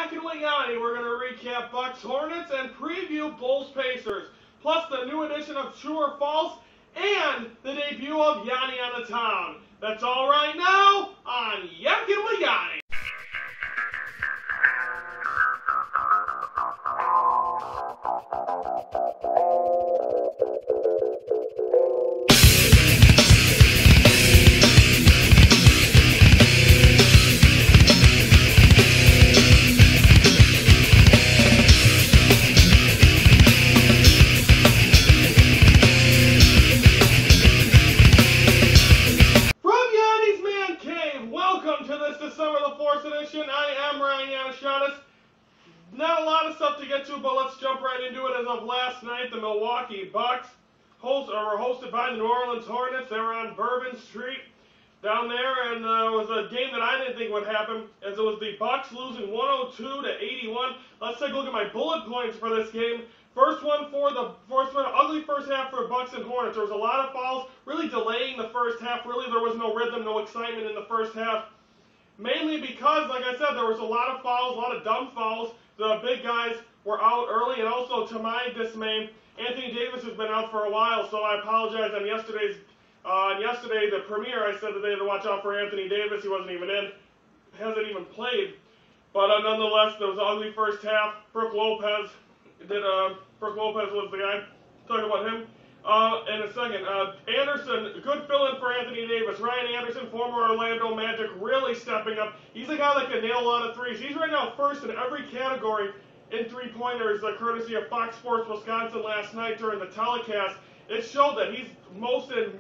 Yackin Wit Yoni. We're going to recap Bucks Hornets and preview Bulls Pacers, plus the new edition of True or False and the debut of Yanni on the Town. That's all right now on Yackin Wit Yoni. Not a lot of stuff to get to, but let's jump right into it. As of last night, the Milwaukee Bucks were hosted by the New Orleans Hornets. They were on Bourbon Street down there, and it was a game that I didn't think would happen, as it was the Bucks losing 102-81. Let's take a look at my bullet points for this game. First one, ugly first half for Bucks and Hornets. There was a lot of fouls, really delaying the first half. Really, there was no rhythm, no excitement in the first half. Mainly because, like I said, there was a lot of fouls, a lot of dumb fouls. The big guys were out early, and also, to my dismay, Anthony Davis has been out for a while, so I apologize. On yesterday, the premiere, I said that they had to watch out for Anthony Davis. He wasn't even in, hasn't even played. But nonetheless, there was an ugly first half. Brook Lopez was the guy. Talk about him in a second. Anderson, good fill-in for Anthony Davis. Ryan Anderson, former Orlando Magic, really stepping up. He's a guy that can nail a lot of threes. He's right now first in every category in three-pointers, courtesy of Fox Sports Wisconsin last night during the telecast. It showed that he's most in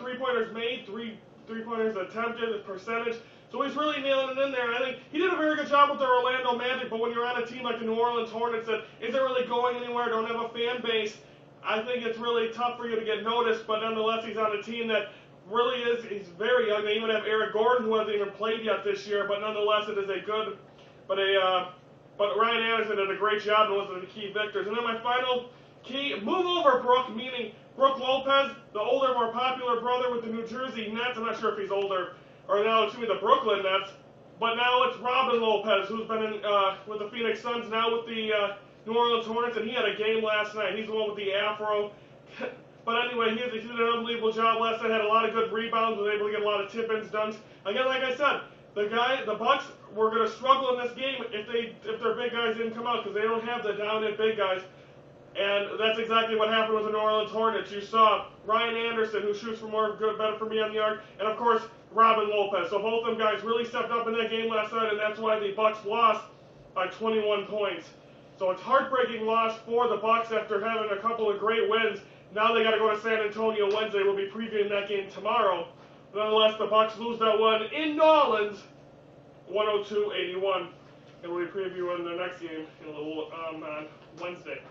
three-pointers made, three-pointers attempted, percentage. So he's really nailing it in there, and I think he did a very good job with the Orlando Magic, but when you're on a team like the New Orleans Hornets that isn't really going anywhere, don't have a fan base, I think it's really tough for you to get noticed, but nonetheless, he's on a team that really he's very young. They even have Eric Gordon, who hasn't even played yet this year, but nonetheless, it is a good, but Ryan Anderson did a great job and was one of the key victors. And then my final key, move over, Brook, meaning Brook Lopez, the older, more popular brother with the New Jersey Nets. I'm not sure if he's older, or now it's the Brooklyn Nets, but now it's Robin Lopez, who's been in, with the Phoenix Suns, now with the New Orleans Hornets, and he had a game last night. He's the one with the afro. But anyway, he did an unbelievable job last night. Had a lot of good rebounds. Was able to get a lot of tip-ins, dunks. Again, like I said, the Bucks were going to struggle in this game if their big guys didn't come out, because they don't have the down-in big guys. And that's exactly what happened with the New Orleans Hornets. You saw Ryan Anderson, who shoots for better for me on the arc, and of course Robin Lopez. So both of them guys really stepped up in that game last night, and that's why the Bucks lost by 21 points. So it's a heartbreaking loss for the Bucks after having a couple of great wins. Now they got to go to San Antonio Wednesday. We'll be previewing that game tomorrow. Nonetheless, the Bucks lose that one in New Orleans, 102-81. And we'll be previewing the next game in a little on Wednesday.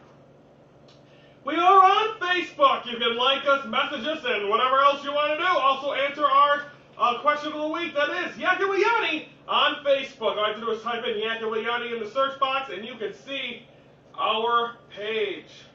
We are on Facebook. You can like us, message us, and whatever else you want to do. Also answer our question of the week. That is Yackin Wit Yoni on Facebook. All you have to do is type in Yackin Wit Yoni in the search box, and you can see our page.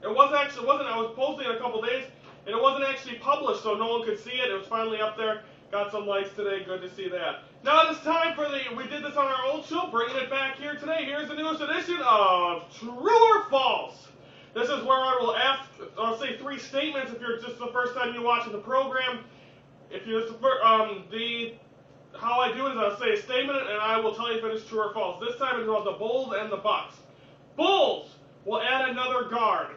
I was posting it a couple days, and it wasn't actually published, so no one could see it. It was finally up there. Got some likes today. Good to see that. Now it is time for we did this on our old show, bringing it back here today. Here's the newest edition of True or False. This is where I will ask, I'll say 3 statements if you're just the first time you're watching the program. If you're how I do it is I'll say a statement and I will tell you if it is true or false. This time it's about the Bulls and the Bucks. Bulls will add another guard.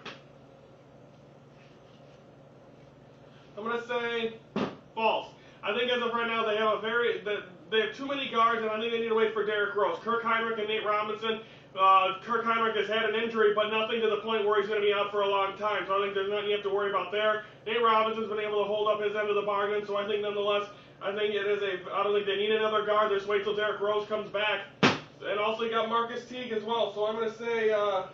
I'm going to say false. I think as of right now they have too many guards, and I think they need to wait for Derrick Rose. Kirk Hinrich and Nate Robinson. Kirk Hinrich has had an injury, but nothing to the point where he's going to be out for a long time. So I think there's nothing you have to worry about there. Nate Robinson's been able to hold up his end of the bargain, so I think nonetheless, I don't think they need another guard. Just wait till Derrick Rose comes back. And also you got Marcus Teague as well. So I'm going to say, I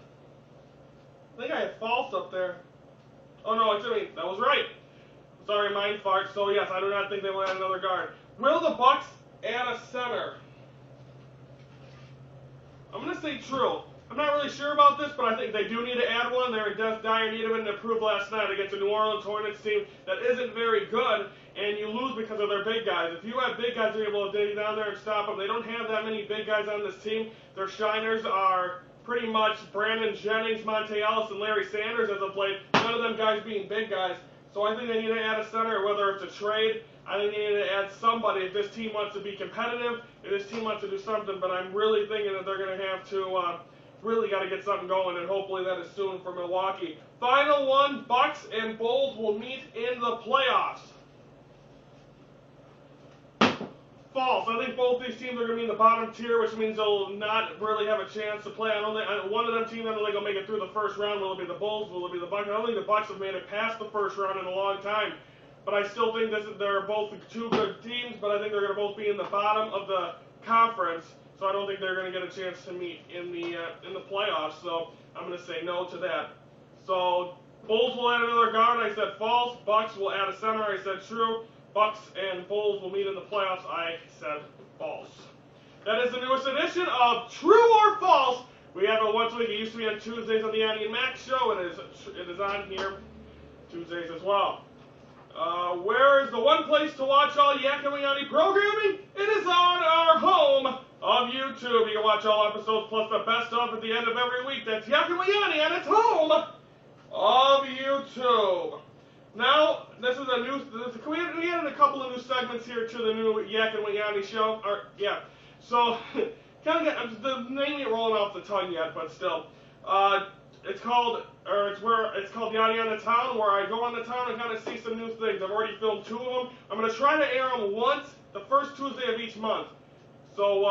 think I had false up there. Oh no, that was right. Sorry, mind fart. So yes, I do not think they will add another guard. Will the Bucks add a center? I'm going to say true. I'm not really sure about this, but I think they do need to add one. They're in dire need of it, and it proved last night against a New Orleans Hornets team that isn't very good. and you lose because of their big guys. If you have big guys that are able to dig down there and stop them, they don't have that many big guys on this team. Their shiners are pretty much Brandon Jennings, Monte Ellis, and Larry Sanders as of late. None of them guys being big guys. So I think they need to add a center, whether it's a trade. I think they need to add somebody if this team wants to be competitive, if this team wants to do something. But I'm really thinking that they're going to have to really got to get something going, and hopefully that is soon for Milwaukee. Final one, Bucks and Bulls will meet in the playoffs. False. I think both these teams are going to be in the bottom tier, which means they'll not really have a chance to play. I don't think one of them teams, I don't think will make it through the first round. Will it be the Bulls? Will it be the Bucks? I don't think the Bucks have made it past the first round in a long time. But I still think they're both two good teams, but I think they're going to both be in the bottom of the conference. So I don't think they're going to get a chance to meet in the playoffs. So I'm going to say no to that. So Bulls will add another guard. I said false. Bucks will add a center. I said true. Bucks and Bulls will meet in the playoffs. I said false. That is the newest edition of True or False. We have it once a week. It used to be on Tuesdays on the Yackin and Max show. It is on here Tuesdays as well. Where is the one place to watch all Yackin Wit Yoni programming? It is on our home of YouTube. You can watch all episodes plus the best of at the end of every week. That's Yackin Wit Yoni on its home of YouTube. Now, this is a new. We added a couple of new segments here to the new Yackin Wit Yoni show. So kind of the name ain't rolling off the tongue yet, but still, it's called Yoni on the Town, where I go on the town and kind of see some new things. I've already filmed 2 of them. I'm going to try to air them once the first Tuesday of each month. So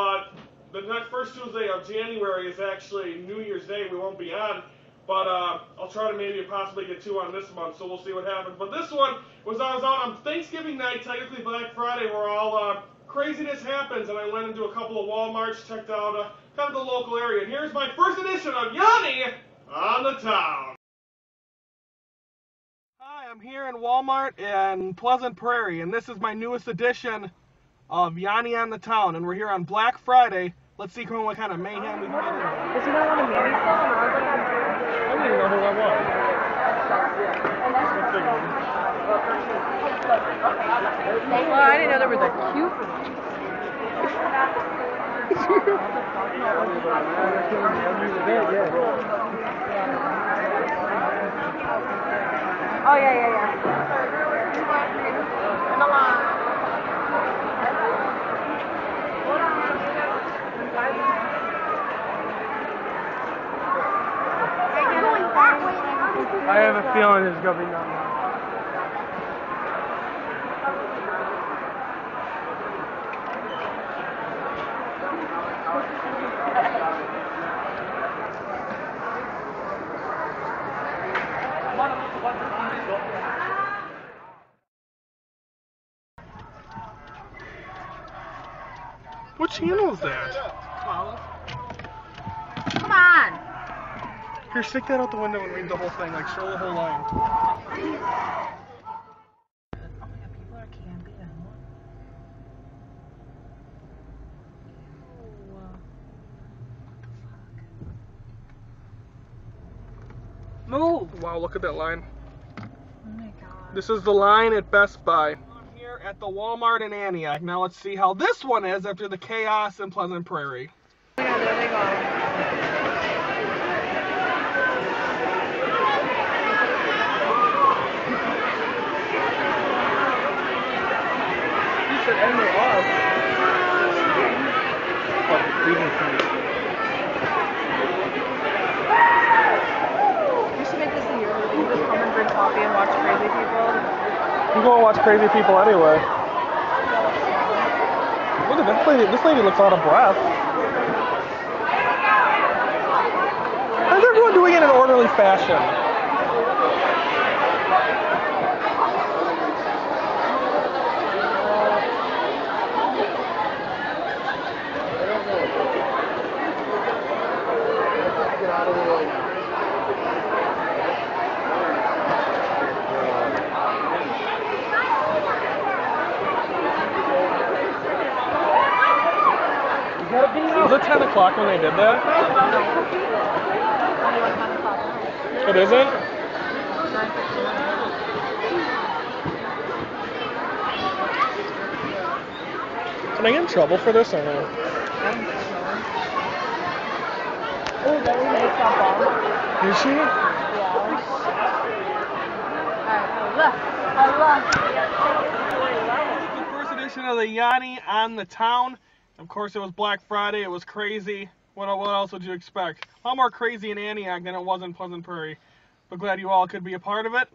the next first Tuesday of January is actually New Year's Day. We won't be on. But I'll try to maybe possibly get 2 on this month, so we'll see what happens. But this one was I was out on Thanksgiving night, technically Black Friday, where all craziness happens, and I went into a couple of Walmarts, checked out kind of the local area. And here's my first edition of Yoni on the Town. Hi, I'm here in Walmart in Pleasant Prairie, and this is my newest edition of Yoni on the Town, and we're here on Black Friday. Let's see what kind of mayhem we can get in. Does he not want to meet me? I don't even know who I was. Well, I didn't know there was a cute one. Oh, yeah. And a lot. I have a feeling it's going to be nothing. What channel is that? 12. Come on! Here, stick that out the window and read the whole thing, like show the whole line. Oh my god, people are camping. Move! Wow, look at that line. Oh my god. This is the line at Best Buy. I'm here at the Walmart in Antioch. Now let's see how this one is after the chaos in Pleasant Prairie. Oh my god, there they go. And they are. You should make this a year where you just come and drink coffee and watch crazy people. I'm going to watch crazy people anyway. Look at this lady. This lady looks out of breath. How's everyone doing it in an orderly fashion? Was it 10 o'clock when they did that? It isn't? Can I get in trouble for this or no? Oh, that was nice softball. Is she? Yeah. Alright, The first edition of the Yanni on the town. Of course, it was Black Friday. It was crazy. What else would you expect? A lot more crazy in Antioch than it was in Pleasant Prairie. But glad you all could be a part of it.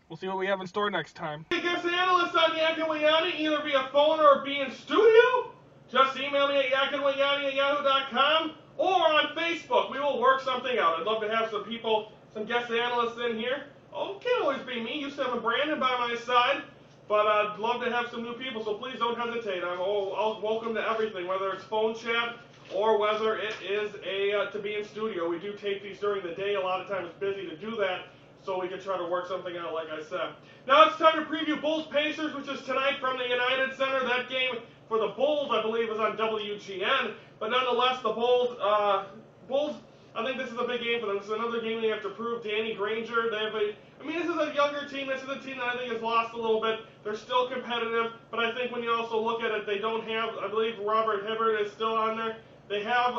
We'll see what we have in store next time. Guest analysts on Yackin Wit Yoni, either via phone or be in studio. Just email me at yackinwityoni@yahoo.com or on Facebook. We will work something out. I'd love to have some people, some guest analysts in here. Oh, it can't always be me. Used to have a Brandon by my side. But I'd love to have some new people, so please don't hesitate. I'm welcome to everything, whether it's phone chat or whether it is to be in studio. We do tape these during the day. A lot of times it's busy to do that, so we can try to work something out, like I said. Now it's time to preview Bulls-Pacers, which is tonight from the United Center. That game for the Bulls, I believe, is on WGN. But nonetheless, the Bulls, I think this is a big game for them. This is another game they have to prove. Danny Granger, this is a younger team. This is a team that I think has lost a little bit. They're still competitive, but I think when you also look at it, they don't have, I believe Robert Hibbert is still on there. They have,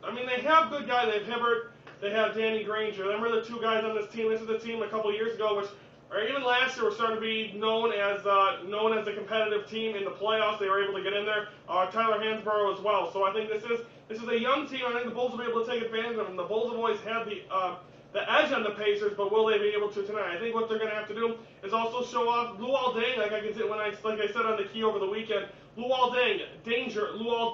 they have good guys. They have Hibbert, they have Danny Granger. Them are the two guys on this team. This is a team a couple years ago, or even last year, were starting to be known as a competitive team in the playoffs. They were able to get in there. Tyler Hansborough as well. So I think this is a young team. I think the Bulls will be able to take advantage of them. The Bulls have always had the edge on the Pacers, but will they be able to tonight? I think what they're going to have to do is also show off Luol Deng, like I said on the key over the weekend. Luol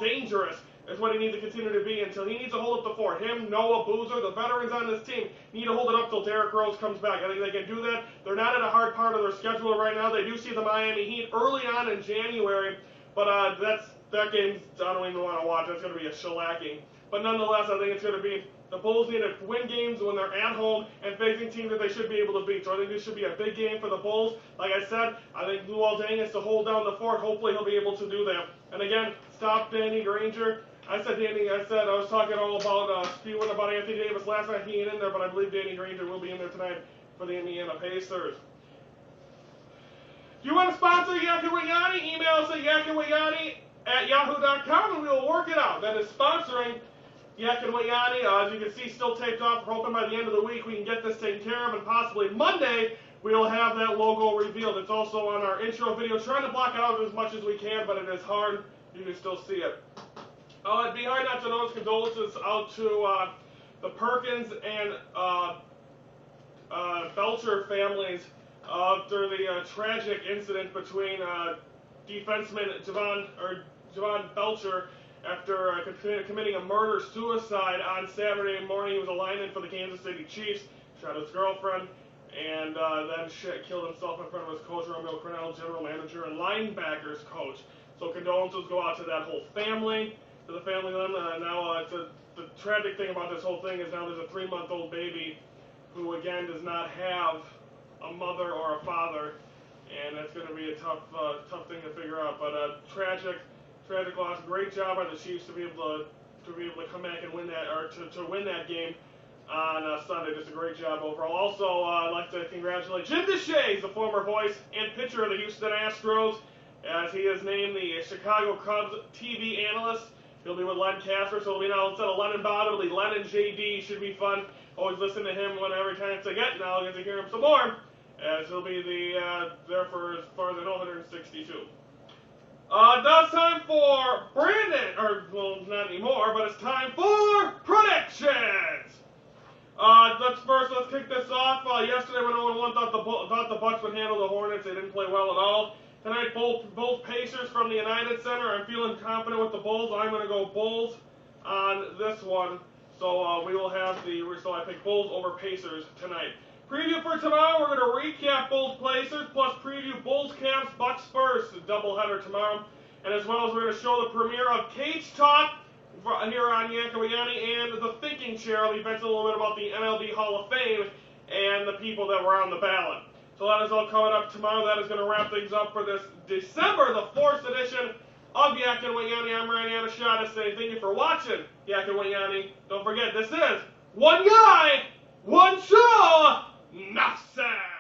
dangerous is what he needs to continue to be until he needs to hold up the fort. Him, Noah, Boozer, the veterans on this team need to hold it up till Derrick Rose comes back. I think they can do that. They're not at a hard part of their schedule right now. They do see the Miami Heat early on in January, but that game I don't even want to watch. That's going to be a shellacking. But nonetheless, I think it's going to be the Bulls need to win games when they're at home and facing teams that they should be able to beat. So I think this should be a big game for the Bulls. Like I said, I think Luol Deng has to hold down the fort. Hopefully he'll be able to do that. And again, stop Danny Granger. I was talking all about spewing about Anthony Davis last night. He ain't in there, but I believe Danny Granger will be in there tonight for the Indiana Pacers. If you want to sponsor Yackin Wit Yoni, email us at yackinwityoni@yahoo.com and we will work it out. That is sponsoring Yackin Wit Yoni. As you can see, still taped off. We're hoping by the end of the week we can get this taken care of, and possibly Monday we'll have that logo revealed. It's also on our intro video. Trying to block it out as much as we can, but it is hard. You can still see it. It'd be hard not to notice condolences out to the Perkins and Belcher families after the tragic incident between defenseman Javon Belcher after committing a murder-suicide on Saturday morning. He was a lineman for the Kansas City Chiefs, shot his girlfriend, and then killed himself in front of his coach, Romeo Crennel, general manager, and linebackers coach. So condolences go out to that whole family, to the family of them. Now, the tragic thing about this whole thing is now there's a 3-month-old baby who, again, does not have a mother or a father, and that's going to be a tough thing to figure out. But tragic loss. Great job by the Chiefs to be able to come back and win that, or to win that game on Sunday. Just a great job overall. Also, I'd like to congratulate Jim Deshaies, the former voice and pitcher of the Houston Astros, as he is named the Chicago Cubs TV analyst. He'll be with Len Casper, so it'll be now instead of Len and Bob, it'll be Len and JD. Should be fun. Always listen to him every time I get. Now I'll get to hear him some more, as he'll be there for, as far as I know, 162. Now it's time for Brandon, well, not anymore, but it's time for predictions. Let's kick this off. Yesterday when 0-1 thought the Bucks would handle the Hornets. They didn't play well at all. Tonight, both Pacers from the United Center. I'm feeling confident with the Bulls. I'm going to go Bulls on this one. So I pick Bulls over Pacers tonight. Preview for tomorrow, we're going to recap Bulls Pacers, plus preview Bulls Cavs Bucks Spurs, doubleheader tomorrow. And as well as we're going to show the premiere of Cage Talk here on Yackin Wit Yoni and the Thinking Chair. I'll be venting a little bit about the MLB Hall of Fame and the people that were on the ballot. So that is all coming up tomorrow. That is going to wrap things up for this December, the 4th edition of Yackin Wit Yoni. I'm Randy Anashada saying thank you for watching Yackin Wit Yoni. Don't forget, this is one guy, one show, enough said.